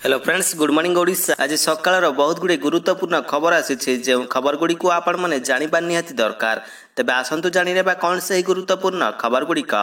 Hello friends, good morning Odisha. आज सकाळ बहुत गुड़े गुरुत्वपूर्ण खबर आसी जो खबर गुड़ी को आपण मैंने जाना निहाती दरकार। तेबे आसतु जाने कौन से गुरुत्वपूर्ण खबर गुड़िक।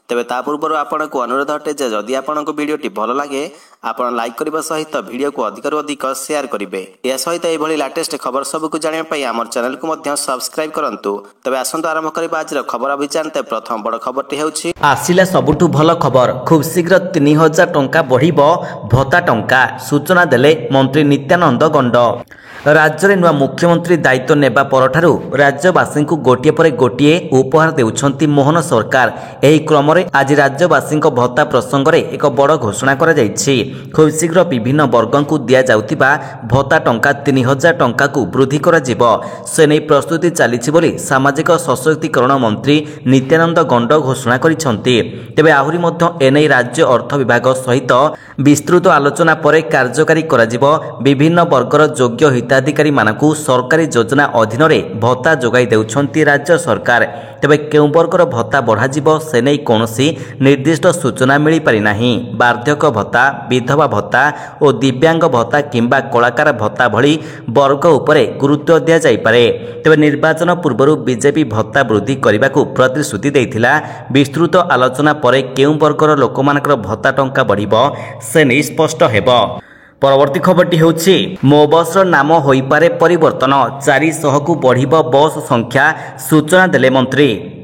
तेबे ता पूर्व आपन को अनुरोध अटे जे जदि आपन को वीडियोटी भल लगे आपन लाइक करबा सहित वीडियो को अधिक अधिक शेयर करेंगे। या सहित यह लेटेस्ट खबर सब को जानापी आम चैनल को मध्य सब्सक्राइब करंतु। तेबे आसतु आरंभ करबा आज खबर अभियान। ते प्रथम बड़ खबरटी होछि आसिला सबुठु भल खबर। खूब शीघ्र 3000 टंका बढ़िबो भत्ता टंका, सूचना देले मंत्री नित्यानंद गंड। राज्य नुआ मुख्यमंत्री दायित्व नेबा परठारु राज्यवासी को गोटिए पर गोटिए उपहार देउछंती मोहन सरकार। एही क्रम रे आज राज्यवासी भत्ता प्रसंग रे एक बड़ घोषणा करा जायछि। खूब शीघ्र विभिन्न वर्गों को दिया जाउतिबा भत्ता टंका 3000 टंका को वृद्धि करा जिवो। से नै प्रस्तुति चलीछि बोली सामाजिक सशक्तिकरण मंत्री नित्यानंद गंड घोषणा करिसंती। तेबे आहुरी मध्य एनै राज्य अर्थ विभाग सहित विस्तृत आलोचना परे कार्यकारी करा जिवो। विभिन्न वर्गर योग्य हिताधिकारी मानकु सरकारी योजना अधीन रे भत्ता जोगाई देउछंती राज्य सरकार। तेबे केउ वर्गर भत्ता बढ़ा जिवो से नै कोनोसी निर्दिष्ट सूचना मिली पारि नाही। वार्धक्य भत्ता, विधवा भत्ता और दिव्यांग भत्ता किंबा कलाकार भत्ता भली वर्ग उपरे गुरुत्व दिया जाई पारे। तेबे निर्वाचन पूर्व बीजेपी भत्ता वृद्धि करने को प्रतिश्रुति देइथिला। विस्तृत आलोचना परे केउ वर्गर लोकमानकर भत्ता टंका बढ़िबो से नै स्पष्ट हेबो। परवर्ती खबरटी होछि मो बस नाम होई पारे परिवर्तन, 400 को बढ़िबो बस संख्या, सूचना देले मंत्री।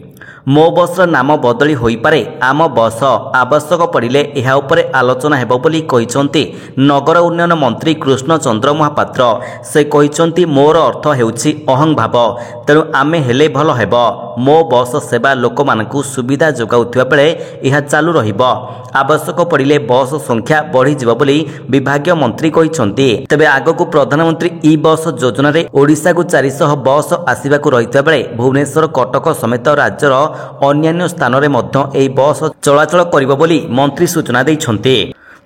मो बस नाम बदली होई पारे आम बस, आवश्यक पड़िले एहा उपरे आलोचना हेबो बोली कहिसंती नगर उन्नयन मंत्री कृष्ण चंद्र महापात्र। से कहिसंती मोर अर्थ हेउछि अहं भाव, तेणु आमे हेले भल हेबो। मो बस सेवा लोक मानकु सुविधा जोगाउथिबा बेले एहा चालू रहिबो। आवश्यक पड़िले बस संख्या बढ़ी जिवो बोली विभागीय मंत्री कहिसंती। तेबे आगकु प्रधानमंत्री ई बस योजना रे ओडिसा को 400 बस आसीबाकु रहितबा बेले भुवनेश्वर, कटक समेत राज्यर अन्यान्य स्थान रे मध्य एई बस चलाचल करिबो बोली मंत्री सूचना दैछंती।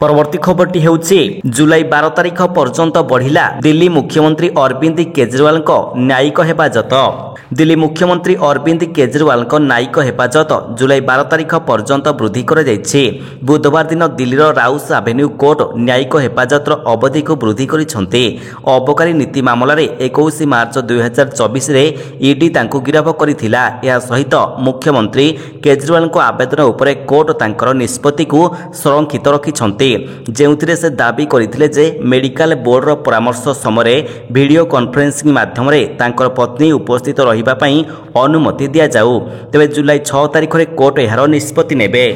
परवर्ती खबरटी हेउछि जुलाई 12 तारिख पर्यंत बढ़िला दिल्ली मुख्यमंत्री अरविंद केजरीवाल को न्यायिक हेफाजत। दिल्ली मुख्यमंत्री अरविंद केजरीवाल को न्यायिक हेफाजत जुलाई 12 तारिख पर्यंत वृद्धि कर जायछि। बुधवार दिन दिल्लीर राउस एवेन्यू कोर्ट न्यायिक हेफाजतर अवधि को वृद्धि करिसंती। अबकारी नीति मामला रे 21 मार्च 2024 रे ईडी तांको गिरफ करिथिला। या सहित मुख्यमंत्री केजरीवाल को आवेदन उपरे कोर्ट तांकर निष्पत्ति को संरक्षित रखिसंती, जेउथिरे से दाबी करिथिले जे मेडिकल बोर्डर परामर्श समय वीडियो कॉन्फ्रेंसिंग माध्यम रे तांकर पत्नी उपस्थित रहिबा पई अनुमति दिया जाऊ। तेबे जुलाई 6 तारिख रे कोर्ट एहार निष्पत्ति नेबे।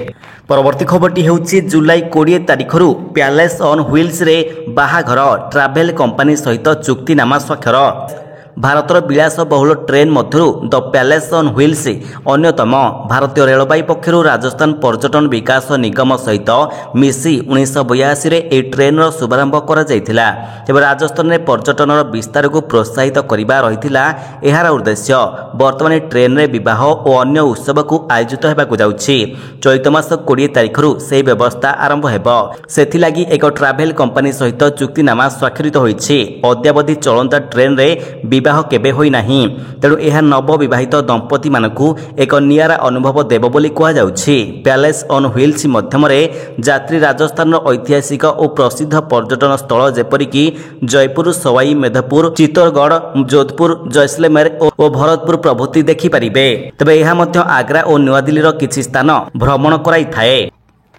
परवर्ती खबरटी हेउछि जुलाई 20 तारिखरु पैलेस ऑन व्हील्स रे बाहाघर ट्रावेल कंपनी सहित चुक्तिनामा स्वाक्षर। भारतर विलासबहुल ट्रेन मध्यरु द पैलेस ऑन व्हील्स अन्यतम। भारतीय रेलवाई पक्षरु राजस्थान पर्यटन विकास निगम सहित मिसी 1982 रे ए ट्रेन रो शुभारंभ करा जायथिला। तेबे राजस्थान रे पर्यटन विस्तार को प्रोत्साहित करिबा रहिथिला एहार उद्देश्य। वर्तमान ट्रेन रे विवाह और अन्य उत्सव को आयोजित हेबाकु जाउछि। चैत मास 20 तारिखरु से व्यवस्था आरंभ हेबो। सेथिलागि एक ट्रावेल कंपनी सहित चुक्तिनामा स्वाक्षरित होइछि। अद्यावधि चलंता ट्रेन रे विवाह केबे होई नाही, तेणु यह नव विवाहित दंपति मानकु एक नियारा अनुभव देव बोली कहा जाउछि। पैलेस ऑन व्हील्स मध्यम यात्री राजस्थान ऐतिहासिक और प्रसिद्ध पर्यटन स्थल जेपरिकी जयपुर, सवाई मेधपुर, चित्तौड़गढ़, जोधपुर, जैसलमेर और भरतपुर प्रभृति देखि परिबे। तबे यह मध्य आग्रा और नुआ दिल्लीर किछि स्थान भ्रमण कराई थाए।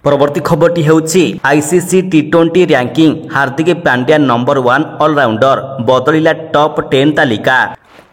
परवर्ती खबरटी हेउछि आईसीसी टी20 ranking, Hardik Pandya number 1 allrounder, बदलिला top 10 तालिका।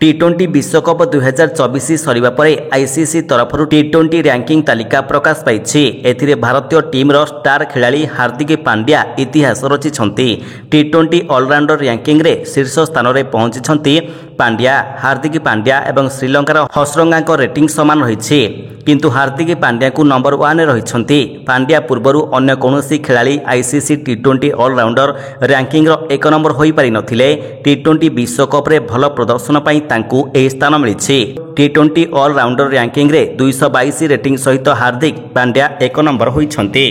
टी20 विश्वकप 2024 सरिबा परे आईसीसी तरफरु टी20 रैंकिंग तालिका प्रकाश पाइछि। एथिरे भारतीय टीम रो स्टार खिलाड़ी हार्दिक पांड्या इतिहास रचिछंती। टी20 ऑलराउंडर रैंकिंग रे शीर्ष स्थान रे पहुंचिछंती पांड्या। हार्दिक पांड्या एवं श्रीलंकार हसरंगा को रेटिंग समान रहिछि, किंतु हार्दिक पांड्या को नंबर 1 रहिछंती। पांड्या पूर्वरु अन्य कोनोसी खिलाड़ी आईसीसी टी20 ऑलराउंडर रैंकिंग रो 1 नंबर होई पारि नथिले। टी20 विश्वकप रे भल प्रदर्शन पई तांकु ए स्थान मिलिछि। टी20 ऑलराउंडर रैंकिंग रे 222 रेटिंग सहित हार्दिक पांड्या 1 नंबर होइछंती।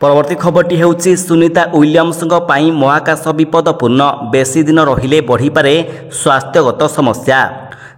परवर्ती खबरटी हेउछि सुनीता विलियम्स पई महाकाश विपदपूर्ण, बेसी दिन रहिले बढ़ी पारे स्वास्थ्यगत समस्या।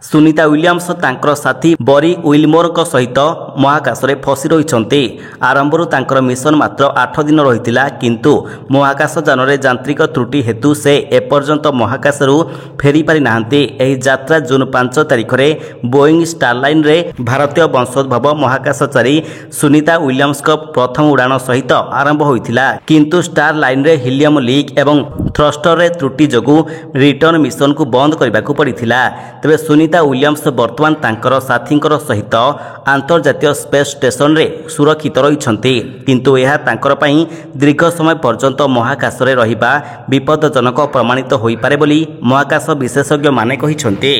ସୁନିତା ୱିଲିୟମ୍ସ ତାଙ୍କର ସାଥୀ ବରି ୱିଲମୋରଙ୍କ ସହିତ ମହାକାଶରେ ଫସି ରହିଛନ୍ତି। ଆରମ୍ଭରୁ ତାଙ୍କର ମିଶନ ମାତ୍ର 8 ଦିନ ରହିଥିଲା, କିନ୍ତୁ ମହାକାଶଯାନରେ ଯାନ୍ତ୍ରିକ ତ୍ରୁଟି ହେତୁ ସେ ଏପର୍ଯ୍ୟନ୍ତ ମହାକାଶରୁ ଫେରି ପାରିନାହାନ୍ତି। ଏହି ଯାତ୍ରା ଜୁନ୍ 5 ତାରିଖରେ ବୋଇଂ ଷ୍ଟାରଲାଇନରେ ଭାରତୀୟ ବଂଶୋଦ୍ଭବ ମହାକାଶଚାରୀ ସୁନିତା ୱିଲିୟମ୍ସଙ୍କ ପ୍ରଥମ ଉଡ଼ାଣ ସହିତ ଆରମ୍ଭ ହୋଇଥିଲା, କିନ୍ତୁ ଷ୍ଟାର ଲାଇନରେ ହିଲିୟମ ଲିକ୍ ଏବଂ ଥ୍ରଷ୍ଟରରେ ତ୍ରୁଟି ଯୋଗୁଁ ରିଟର୍ଣ୍ଣ ମିଶନକୁ ବନ୍ଦ କରିବାକୁ ପଡ଼ିଥିଲା। ତେବେ ସୁନିତା ୱିଲିୟମ୍ସ ବର୍ତ୍ତମାନ ତାଙ୍କର ସାଥୀଙ୍କର ସହିତ ଆନ୍ତର୍ଜାତୀୟ ସ୍ପେସ୍ ଷ୍ଟେସନରେ ସୁରକ୍ଷିତ ରହିଛନ୍ତି, କିନ୍ତୁ ଏହା ତାଙ୍କର ପାଇଁ ଦୀର୍ଘ ସମୟ ପର୍ଯ୍ୟନ୍ତ ମହାକାଶରେ ରହିବା ବିପଦଜନକ ପ୍ରମାଣିତ ହୋଇପାରେ ବୋଲି ମହାକାଶ ବିଶେଷଜ୍ଞମାନେ କହିଛନ୍ତି।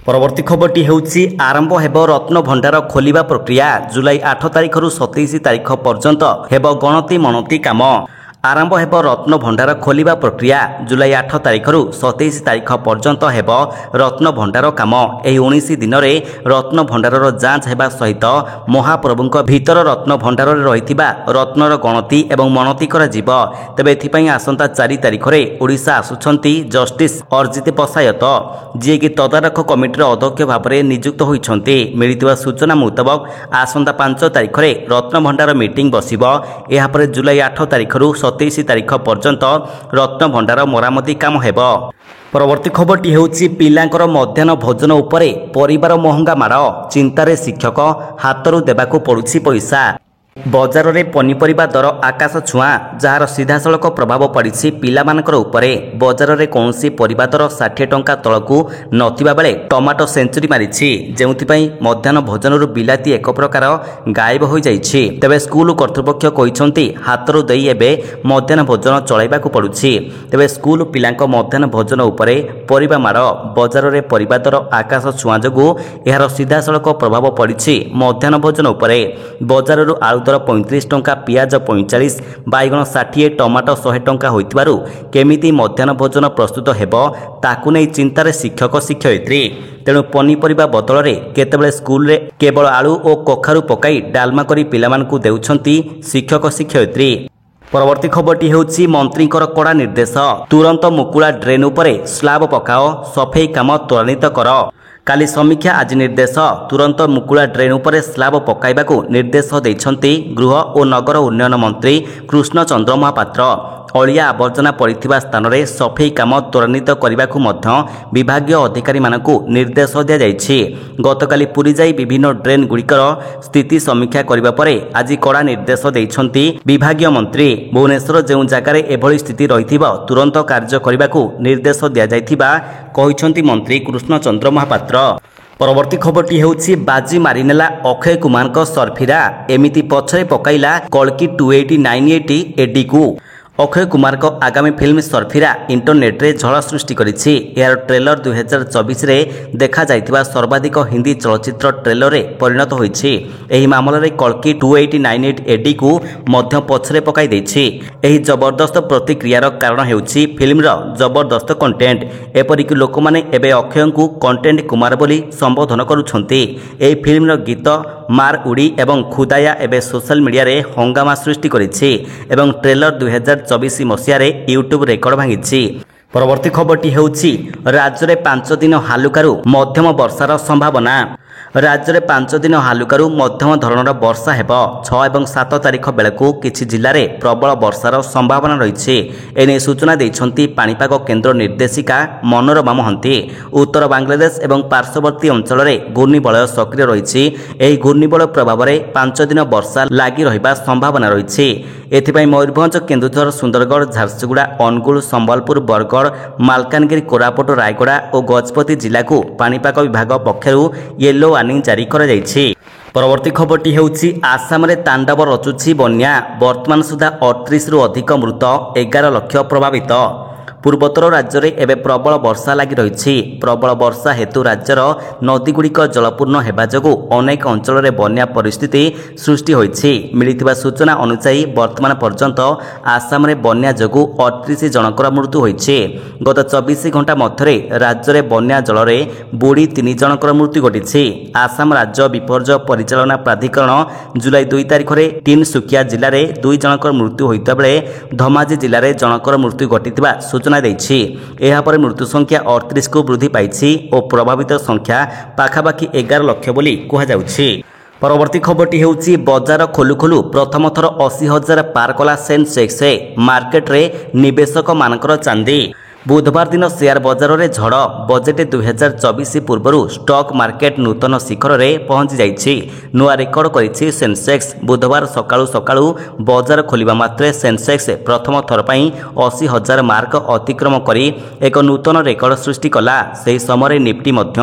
ପରବର୍ତ୍ତୀ ଖବରଟି ହେଉଛି ଆରମ୍ଭ ହେବ ରତ୍ନ ଭଣ୍ଡାର ଖୋଲିବା ପ୍ରକ୍ରିୟା। ଜୁଲାଇ 8 ତାରିଖରୁ 27 ତାରିଖ ପର୍ଯ୍ୟନ୍ତ ହେବ ଗଣତି ମଣତି କାମ। ଆରମ୍ଭ ହେବ ରତ୍ନ ଭଣ୍ଡାର ଖୋଲିବା ପ୍ରକ୍ରିୟା। ଜୁଲାଇ 8 ତାରିଖରୁ 27 ତାରିଖ ପର୍ଯ୍ୟନ୍ତ ହେବ ରତ୍ନ ଭଣ୍ଡାର କାମ। ଏହି 19 ଦିନରେ ରତ୍ନ ଭଣ୍ଡାରର ଯାଞ୍ଚ ହେବା ସହିତ ମହାପ୍ରଭୁଙ୍କ ଭିତର ରତ୍ନ ଭଣ୍ଡାରରେ ରହିଥିବା ରତ୍ନର ଗଣତି ଏବଂ ମଣତି କରାଯିବ। ତେବେ ଏଥିପାଇଁ ଆସନ୍ତା 4 ତାରିଖରେ ଓଡ଼ିଶା ଆସୁଛନ୍ତି ଜଷ୍ଟିସ୍ ଅର୍ଜିତ ପଶାୟତ, ଯିଏକି ତଦାରଖ କମିଟିର ଅଧ୍ୟକ୍ଷ ଭାବରେ ନିଯୁକ୍ତ ହୋଇଛନ୍ତି। ମିଳିଥିବା ସୂଚନା ମୁତାବକ ଆସନ୍ତା 5 ତାରିଖରେ ରତ୍ନ ଭଣ୍ଡାର ମିଟିଂ ବସିବ। ଏହାପରେ ଜୁଲାଇ 8 ତାରିଖରୁ 27 ତାରିଖ ପର୍ଯ୍ୟନ୍ତ ରତ୍ନ ଭଣ୍ଡାର ମରାମତି କାମ ହେବ। ପରବର୍ତ୍ତୀ ଖବରଟି ହେଉଛି ପିଲାଙ୍କର ମଧ୍ୟାହ୍ନ ଭୋଜନ ଉପରେ ପରିବାର ମହଙ୍ଗା ମାଡ଼। ଚିନ୍ତାରେ ଶିକ୍ଷକ, ହାତରୁ ଦେବାକୁ ପଡ଼ୁଛି ପଇସା। ବଜାରରେ ପନିପରିବା ଦର ଆକାଶ ଛୁଆଁ, ଯାହାର ସିଧାସଳଖ ପ୍ରଭାବ ପଡ଼ିଛି ପିଲାମାନଙ୍କର ଉପରେ। ବଜାରରେ କୌଣସି ପରିବା ଦର 60 ଟଙ୍କା ତଳକୁ ନଥିବା ବେଳେ ଟମାଟୋ ସେଞ୍ଚୁରୀ ମାରିଛି, ଯେଉଁଥିପାଇଁ ମଧ୍ୟାହ୍ନ ଭୋଜନରୁ ବିଲାତି ଏକ ପ୍ରକାର ଗାୟବ ହୋଇଯାଇଛି। ତେବେ ସ୍କୁଲ କର୍ତ୍ତୃପକ୍ଷ କହିଛନ୍ତି ହାତରୁ ଦେଇ ଏବେ ମଧ୍ୟାହ୍ନ ଭୋଜନ ଚଳାଇବାକୁ ପଡ଼ୁଛି। ତେବେ ସ୍କୁଲ ପିଲାଙ୍କ ମଧ୍ୟାହ୍ନ ଭୋଜନ ଉପରେ ପରିବା ମାଡ଼। ବଜାରରେ ପରିବା ଦର ଆକାଶ ଛୁଆଁ ଯୋଗୁଁ ଏହାର ସିଧାସଳଖ ପ୍ରଭାବ ପଡ଼ିଛି ମଧ୍ୟାହ୍ନ ଭୋଜନ ଉପରେ। ବଜାରରୁ ଆଳୁ ଦର 35 ଟଙ୍କା, ପିଆଜ 45, ବାଇଗଣ 60, ଟମାଟୋ 100 ଟଙ୍କା ହୋଇଥିବାରୁ କେମିତି ମଧ୍ୟାହ୍ନ ଭୋଜନ ପ୍ରସ୍ତୁତ ହେବ ତାକୁ ନେଇ ଚିନ୍ତାରେ ଶିକ୍ଷକ ଶିକ୍ଷୟିତ୍ରୀ। ତେଣୁ ପନିପରିବା ବଦଳରେ କେତେବେଳେ ସ୍କୁଲରେ କେବଳ ଆଳୁ ଓ କଖାରୁ ପକାଇ ଡାଲମା କରି ପିଲାମାନଙ୍କୁ ଦେଉଛନ୍ତି ଶିକ୍ଷକ ଶିକ୍ଷୟିତ୍ରୀ। ପରବର୍ତ୍ତୀ ଖବରଟି ହେଉଛି ମନ୍ତ୍ରୀଙ୍କର କଡ଼ା ନିର୍ଦ୍ଦେଶ। ତୁରନ୍ତ ମୁକୁଳା ଡ୍ରେନ୍ ଉପରେ ସ୍ଲାବ ପକାଅ, ସଫେଇ କାମ ତ୍ୱରାନ୍ୱିତ କର। କାଲି ସମୀକ୍ଷା, ଆଜି ନିର୍ଦ୍ଦେଶ। ତୁରନ୍ତ ମୁକୁଳା ଡ୍ରେନ୍ ଉପରେ ସ୍ଲାବ ପକାଇବାକୁ ନିର୍ଦ୍ଦେଶ ଦେଇଛନ୍ତି ଗୃହ ଓ ନଗର ଉନ୍ନୟନ ମନ୍ତ୍ରୀ କୃଷ୍ଣଚନ୍ଦ୍ର ମହାପାତ୍ର। ଅଳିଆ ଆବର୍ଜନା ପଡ଼ିଥିବା ସ୍ଥାନରେ ସଫେଇ କାମ ତ୍ୱରାନ୍ୱିତ କରିବାକୁ ମଧ୍ୟ ବିଭାଗୀୟ ଅଧିକାରୀମାନଙ୍କୁ ନିର୍ଦ୍ଦେଶ ଦିଆଯାଇଛି। ଗତକାଲି ପୁରୀ ଯାଇ ବିଭିନ୍ନ ଡ୍ରେନ୍ ଗୁଡ଼ିକର ସ୍ଥିତି ସମୀକ୍ଷା କରିବା ପରେ ଆଜି କଡ଼ା ନିର୍ଦ୍ଦେଶ ଦେଇଛନ୍ତି ବିଭାଗୀୟ ମନ୍ତ୍ରୀ। ଭୁବନେଶ୍ୱର ଯେଉଁ ଜାଗାରେ ଏଭଳି ସ୍ଥିତି ରହିଥିବ ତୁରନ୍ତ କାର୍ଯ୍ୟ କରିବାକୁ ନିର୍ଦ୍ଦେଶ ଦିଆଯାଇଥିବା କହିଛନ୍ତି ମନ୍ତ୍ରୀ କୃଷ୍ଣଚନ୍ଦ୍ର ମହାପାତ୍ର। ପରବର୍ତ୍ତୀ ଖବରଟି ହେଉଛି ବାଜି ମାରିନେଲା ଅକ୍ଷୟ କୁମାରଙ୍କ ସର୍ଫିରା, ଏମିତି ପଛରେ ପକାଇଲା କଳ୍କି 2898 ଏଡିକୁ। ଅକ୍ଷୟ କୁମାରଙ୍କ ଆଗାମୀ ଫିଲ୍ମ ସର୍ଫିରା ଇଣ୍ଟରନେଟ୍ରେ ଝଡ଼ ସୃଷ୍ଟି କରିଛି। ଏହାର ଟ୍ରେଲର 2024ରେ ଦେଖାଯାଇଥିବା ସର୍ବାଧିକ ହିନ୍ଦୀ ଚଳଚ୍ଚିତ୍ର ଟ୍ରେଲରରେ ପରିଣତ ହୋଇଛି। ଏହି ମାମଲାରେ କଳ୍କି 2898 ଏଡିକୁ ମଧ୍ୟ ପଛରେ ପକାଇ ଦେଇଛି। ଏହି ଜବରଦସ୍ତ ପ୍ରତିକ୍ରିୟାର କାରଣ ହେଉଛି ଫିଲ୍ମର ଜବରଦସ୍ତ କଣ୍ଟେଣ୍ଟ। ଏପରିକି ଲୋକମାନେ ଏବେ ଅକ୍ଷୟଙ୍କୁ କଣ୍ଟେଣ୍ଟ କୁମାର ବୋଲି ସମ୍ବୋଧନ କରୁଛନ୍ତି। ଏହି ଫିଲ୍ମର ଗୀତ ମାର ଉଡ଼ି ଏବଂ ଖୁଦାୟା ଏବେ ସୋସିଆଲ ମିଡ଼ିଆରେ ହଙ୍ଗାମା ସୃଷ୍ଟି କରିଛି ଏବଂ ଟ୍ରେଲର 2024 ମସିହାରେ ୟୁଟ୍ୟୁବ ରେକର୍ଡ ଭାଙ୍ଗିଛି। ପରବର୍ତ୍ତୀ ଖବରଟି ହେଉଛି ରାଜ୍ୟରେ 5 ଦିନ ହାଲୁକାରୁ ମଧ୍ୟମ ବର୍ଷାର ସମ୍ଭାବନା। ରାଜ୍ୟରେ 5 ଦିନ ହାଲୁକାରୁ ମଧ୍ୟମ ଧରଣର ବର୍ଷା ହେବ। 6 ଏବଂ 7 ତାରିଖ ବେଳକୁ କିଛି ଜିଲ୍ଲାରେ ପ୍ରବଳ ବର୍ଷାର ସମ୍ଭାବନା ରହିଛି। ଏନେଇ ସୂଚନା ଦେଇଛନ୍ତି ପାଣିପାଗ କେନ୍ଦ୍ର ନିର୍ଦ୍ଦେଶିକା ମନୋରମା ମହାନ୍ତି। ଉତ୍ତର ବାଂଲାଦେଶ ଏବଂ ପାର୍ଶ୍ୱବର୍ତ୍ତୀ ଅଞ୍ଚଳରେ ଘୂର୍ଣ୍ଣିବଳୟ ସକ୍ରିୟ ରହିଛି। ଏହି ଘୂର୍ଣ୍ଣିବଳୟ ପ୍ରଭାବରେ 5 ଦିନ ବର୍ଷା ଲାଗି ରହିବା ସମ୍ଭାବନା ରହିଛି। ଏଥିପାଇଁ ମୟୂରଭଞ୍ଜ, କେନ୍ଦୁଝର, ସୁନ୍ଦରଗଡ଼, ଝାରସୁଗୁଡ଼ା, ଅନୁଗୁଳ, ସମ୍ବଲପୁର, ବରଗଡ଼, ମାଲକାନଗିରି, କୋରାପୁଟ, ରାୟଗଡ଼ା ଓ ଗଜପତି ଜିଲ୍ଲାକୁ ପାଣିପାଗ ବିଭାଗ ପକ୍ଷରୁ ୟେଲୋ ୱାର୍ଣ୍ଣିଂ ଜାରି କରାଯାଇଛି। ପରବର୍ତ୍ତୀ ଖବରଟି ହେଉଛି ଆସାମରେ ତାଣ୍ଡବ ରଚୁଛି ବନ୍ୟା। ବର୍ତ୍ତମାନ ସୁଦ୍ଧା 38ରୁ ଅଧିକ ମୃତ, 11 ଲକ୍ଷ ପ୍ରଭାବିତ। ପୂର୍ବୋତ୍ତର ରାଜ୍ୟରେ ଏବେ ପ୍ରବଳ ବର୍ଷା ଲାଗି ରହିଛି। ପ୍ରବଳ ବର୍ଷା ହେତୁ ରାଜ୍ୟର ନଦୀଗୁଡ଼ିକ ଜଳପୂର୍ଣ୍ଣ ହେବା ଯୋଗୁଁ ଅନେକ ଅଞ୍ଚଳରେ ବନ୍ୟା ପରିସ୍ଥିତି ସୃଷ୍ଟି ହୋଇଛି। ମିଳିଥିବା ସୂଚନା ଅନୁଯାୟୀ ବର୍ତ୍ତମାନ ପର୍ଯ୍ୟନ୍ତ ଆସାମରେ ବନ୍ୟା ଯୋଗୁଁ 38 ଜଣଙ୍କର ମୃତ୍ୟୁ ହୋଇଛି। ଗତ 24 ଘଣ୍ଟା ମଧ୍ୟରେ ରାଜ୍ୟରେ ବନ୍ୟା ଜଳରେ ବୁଡ଼ି 3 ଜଣଙ୍କର ମୃତ୍ୟୁ ଘଟିଛି। ଆସାମ ରାଜ୍ୟ ବିପର୍ଯ୍ୟୟ ପରିଚାଳନା ପ୍ରାଧିକରଣ ଜୁଲାଇ 2 ତାରିଖରେ ତିନସୁକିଆ ଜିଲ୍ଲାରେ 2 ଜଣଙ୍କର ମୃତ୍ୟୁ ହୋଇଥିବା ବେଳେ ଧେମାଜି ଜିଲ୍ଲାରେ ଜଣଙ୍କର ମୃତ୍ୟୁ ଘଟିଥିବା ସୂଚନା ସୂଚନା ଦେଇଛି। ଏହାପରେ ମୃତ୍ୟୁ ସଂଖ୍ୟା 38କୁ ବୃଦ୍ଧି ପାଇଛି ଓ ପ୍ରଭାବିତ ସଂଖ୍ୟା ପାଖାପାଖି 11 ଲକ୍ଷ ବୋଲି କୁହାଯାଉଛି। ପରବର୍ତ୍ତୀ ଖବରଟି ହେଉଛି ବଜାର ଖୋଲୁ ଖୋଲୁ ପ୍ରଥମ ଥର 80,000 ପାର କଲା ସେନ୍ସେକ୍ସ। ମାର୍କେଟରେ ନିବେଶକମାନଙ୍କର ଚାନ୍ଦି। ବୁଧବାର ଦିନ ସେୟାର ବଜାରରେ ଝଡ଼। ବଜେଟ୍ 2024 ପୂର୍ବରୁ ଷ୍ଟକ୍ ମାର୍କେଟ ନୂତନ ଶିଖରରେ ପହଞ୍ଚି ଯାଇଛି। ନୂଆ ରେକର୍ଡ କରିଛି ସେନ୍ସେକ୍ସ। ବୁଧବାର ସକାଳୁ ସକାଳୁ ବଜାର ଖୋଲିବା ମାତ୍ରେ ସେନ୍ସେକ୍ସ ପ୍ରଥମ ଥର ପାଇଁ 80,000 ମାର୍କ ଅତିକ୍ରମ କରି ଏକ ନୂତନ ରେକର୍ଡ ସୃଷ୍ଟି କଲା। ସେହି ସମୟରେ ନିଫ୍ଟି ମଧ୍ୟ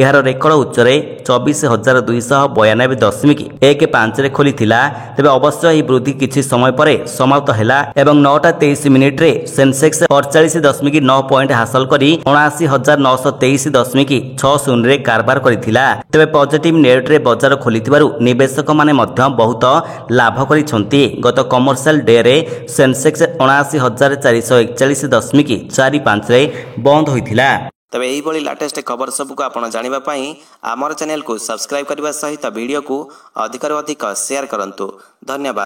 ଏହାର ରେକର୍ଡ ଉଚ୍ଚରେ 24,292.15ରେ ଖୋଲିଥିଲା। ତେବେ ଅବଶ୍ୟ ଏହି ବୃଦ୍ଧି କିଛି ସମୟ ପରେ ସମାପ୍ତ ହେଲା ଏବଂ 9:23ରେ ସେନ୍ସେକ୍ସ 48.9 ପଏଣ୍ଟ ହାସଲ କରି 79,923.60ରେ କାରବାର କରିଥିଲା। ତେବେ ପଜିଟିଭ୍ ନେଟ୍ରେ ବଜାର ଖୋଲିଥିବାରୁ ନିବେଶକମାନେ ମଧ୍ୟ ବହୁତ ଲାଭ କରିଛନ୍ତି। ଗତ କମର୍ସିଆଲ ଡେରେ ସେନ୍ସେକ୍ସ 79,441.45ରେ ବନ୍ଦ ହୋଇଥିଲା। ତେବେ ଏହିଭଳି ଲାଟେଷ୍ଟ ଖବର ସବୁକୁ ଆପଣ ଜାଣିବା ପାଇଁ ଆମର ଚ୍ୟାନେଲକୁ ସବସ୍କ୍ରାଇବ୍ କରିବା ସହିତ ଭିଡ଼ିଓକୁ ଅଧିକରୁ ଅଧିକ ସେୟାର କରନ୍ତୁ। ଧନ୍ୟବାଦ।